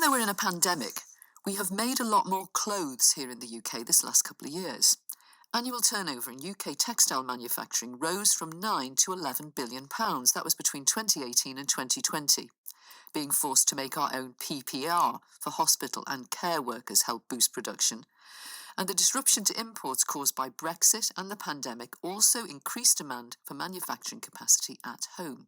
Even though we're in a pandemic, we have made a lot more clothes here in the UK this last couple of years. Annual turnover in UK textile manufacturing rose from 9 to 11 billion pounds. That was between 2018 and 2020. Being forced to make our own PPR for hospital and care workers helped boost production. And the disruption to imports caused by Brexit and the pandemic also increased demand for manufacturing capacity at home.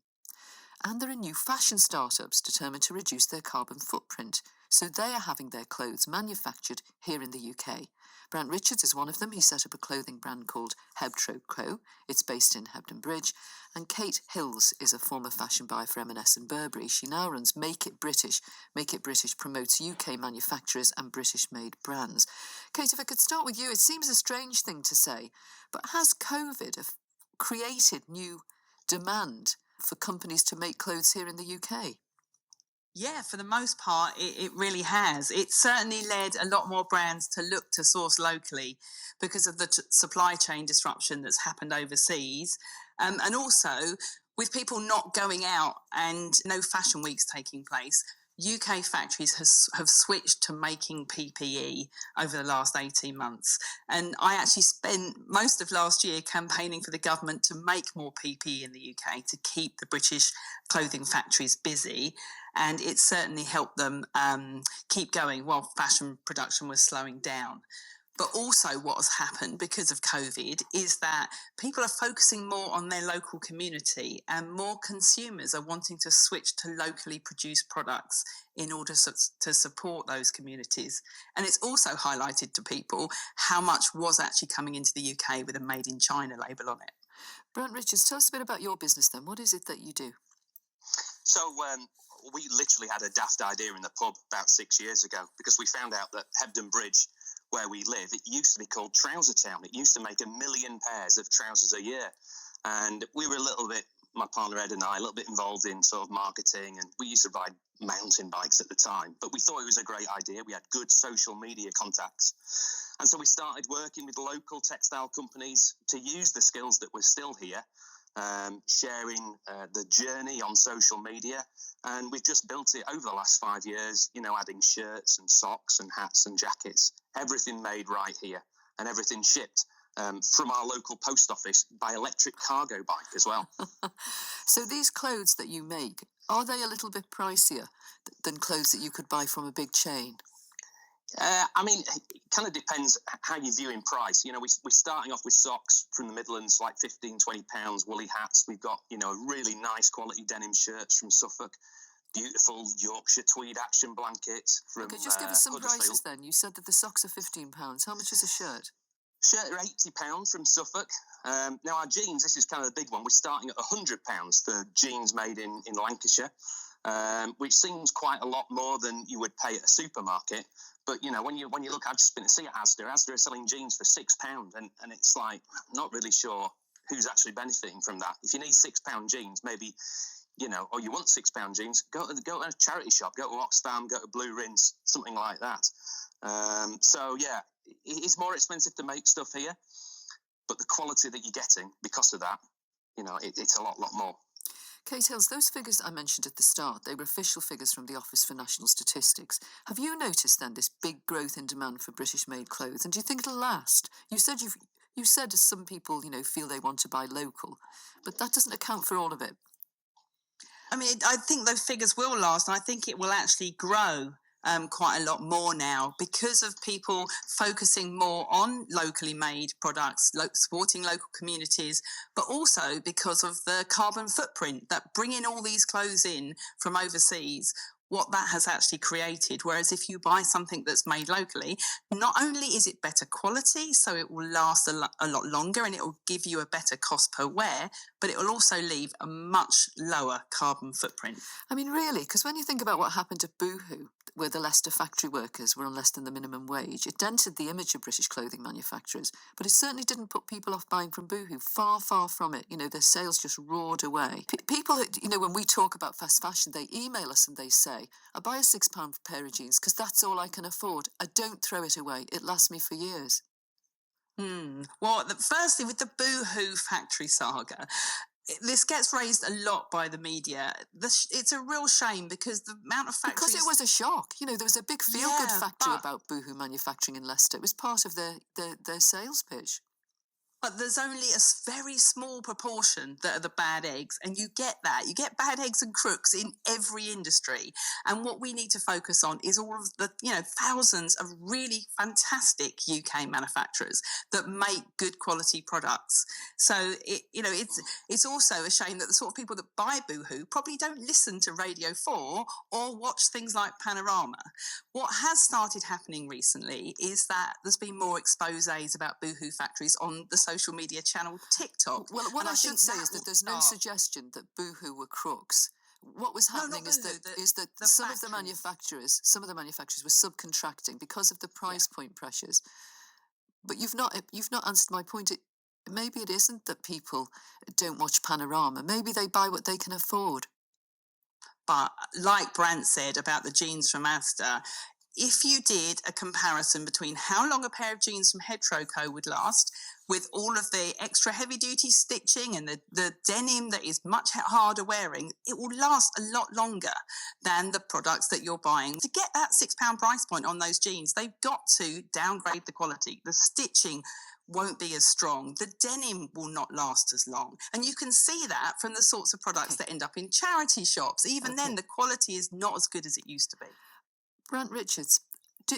And there are new fashion startups determined to reduce their carbon footprint, so they are having their clothes manufactured here in the UK. Brant Richards is one of them. He set up a clothing brand called HebTroCo. It's based in Hebden Bridge. And Kate Hills is a former fashion buyer for M&S and Burberry. She now runs Make It British. Make It British promotes UK manufacturers and British-made brands. Kate, if I could start with you, it seems a strange thing to say, but has COVID created new demand for companies to make clothes here in the UK? Yeah, for the most part, it really has. It's certainly led a lot more brands to look to source locally because of the supply chain disruption that's happened overseas. And also, with people not going out and no fashion weeks taking place, UK factories have switched to making PPE over the last 18 months. And I actually spent most of last year campaigning for the government to make more PPE in the UK to keep the British clothing factories busy. And it certainly helped them keep going while fashion production was slowing down. But also what has happened because of COVID is that people are focusing more on their local community and more consumers are wanting to switch to locally produced products in order to support those communities. And it's also highlighted to people how much was actually coming into the UK with a Made in China label on it. Brant Richards, tell us a bit about your business then. What is it that you do? So we literally had a daft idea in the pub about 6 years ago because we found out that Hebden Bridge, where we live, it used to be called Trouser Town. It used to make 1 million pairs of trousers a year. And we were a little bit, my partner Ed and I, a little bit involved in sort of marketing, and we used to ride mountain bikes at the time. But we thought it was a great idea. We had good social media contacts. And so we started working with local textile companies to use the skills that were still here, sharing the journey on social media. And we've just built it over the last 5 years, adding shirts and socks and hats and jackets, everything made right here and everything shipped from our local post office by electric cargo bike as well. So these clothes that you make, are they a little bit pricier than clothes that you could buy from a big chain? It kind of depends how you view in price. We're starting off with socks from the Midlands, like £15-20, woolly hats. We've got, really nice quality denim shirts from Suffolk, beautiful Yorkshire tweed action blankets from Okay, just give us some Huddersfield. prices then. You said that the socks are £15. How much is a shirt? Shirt are £80 from Suffolk. Now, our jeans, this is kind of the big one. We're starting at £100 for jeans made in Lancashire, which seems quite a lot more than you would pay at a supermarket. But, when you look, I've just been to see at Asda. Asda are selling jeans for £6, and it's like, I'm not really sure who's actually benefiting from that. If you need £6 jeans, maybe, or you want £6 jeans, go to a charity shop, go to Oxfam, go to Blue Rinse, something like that. So, yeah, it's more expensive to make stuff here, but the quality that you're getting because of that, it's a lot more. Kate Hills, those figures I mentioned at the start, they were official figures from the Office for National Statistics. Have you noticed then this big growth in demand for British-made clothes, and do you think it'll last? You said some people, feel they want to buy local, but that doesn't account for all of it. I think those figures will last, and I think it will actually grow quite a lot more now because of people focusing more on locally made products, supporting local communities, but also because of the carbon footprint that bringing all these clothes in from overseas, what that has actually created. Whereas if you buy something that's made locally, not only is it better quality, so it will last a lot longer and it will give you a better cost per wear, but it will also leave a much lower carbon footprint. Really, because when you think about what happened to BooHoo, where the Leicester factory workers were on less than the minimum wage, it dented the image of British clothing manufacturers, but it certainly didn't put people off buying from BooHoo. Far, far from it. Their sales just roared away. People, when we talk about fast fashion, they email us and they say, I buy a £6 pair of jeans because that's all I can afford. I don't throw it away. It lasts me for years. Well, firstly, with the BooHoo factory saga, This gets raised a lot by the media. It's a real shame because the amount of factories... Because it was a shock. You know, there was a big feel-good Yeah, factory about BooHoo manufacturing in Leicester. It was part of their sales pitch. But there's only a very small proportion that are the bad eggs, and you get that. You get bad eggs and crooks in every industry. And what we need to focus on is all of the, thousands of really fantastic UK manufacturers that make good quality products. So it's also a shame that the sort of people that buy BooHoo probably don't listen to Radio 4 or watch things like Panorama. What has started happening recently is that there's been more exposés about BooHoo factories on the social media channel TikTok. Well, what I should say is that there's no suggestion that BooHoo were crooks. What was happening is that some of the manufacturers were subcontracting because of the price point pressures. But you've not answered my point. Maybe it isn't that people don't watch Panorama. Maybe they buy what they can afford. But like Brant said about the jeans from Asda, if you did a comparison between how long a pair of jeans from HebTroCo would last with all of the extra heavy-duty stitching and the denim that is much harder wearing, it will last a lot longer than the products that you're buying. To get that £6 price point on those jeans, they've got to downgrade the quality. The stitching won't be as strong. The denim will not last as long. And you can see that from the sorts of products that end up in charity shops. Even then, the quality is not as good as it used to be. Brant Richards,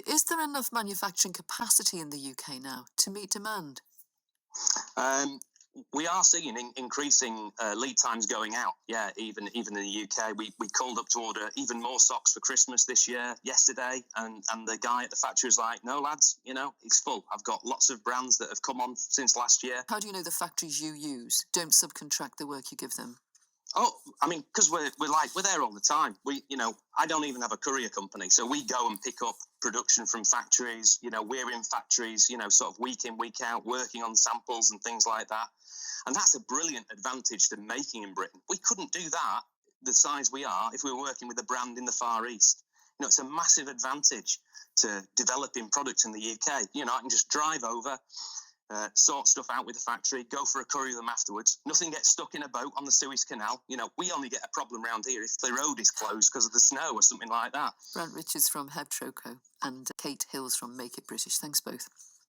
is there enough manufacturing capacity in the UK now to meet demand? We are seeing increasing lead times going out. Yeah, even in the UK, we called up to order even more socks for Christmas this year, yesterday, and the guy at the factory was like, "No, lads, it's full. I've got lots of brands that have come on since last year." How do you know the factories you use don't subcontract the work you give them? Oh, I mean, because we're there all the time. I don't even have a courier company, so we go and pick up production from factories. We're in factories, sort of week in, week out, working on samples and things like that. And that's a brilliant advantage to making in Britain. We couldn't do that, the size we are, if we were working with a brand in the Far East. It's a massive advantage to developing products in the UK. I can just drive over, sort stuff out with the factory, go for a curry with them afterwards. Nothing gets stuck in a boat on the Suez Canal. We only get a problem around here if the road is closed because of the snow or something like that. Brant Richards from HebTroCo and Kate Hills from Make It British. Thanks both.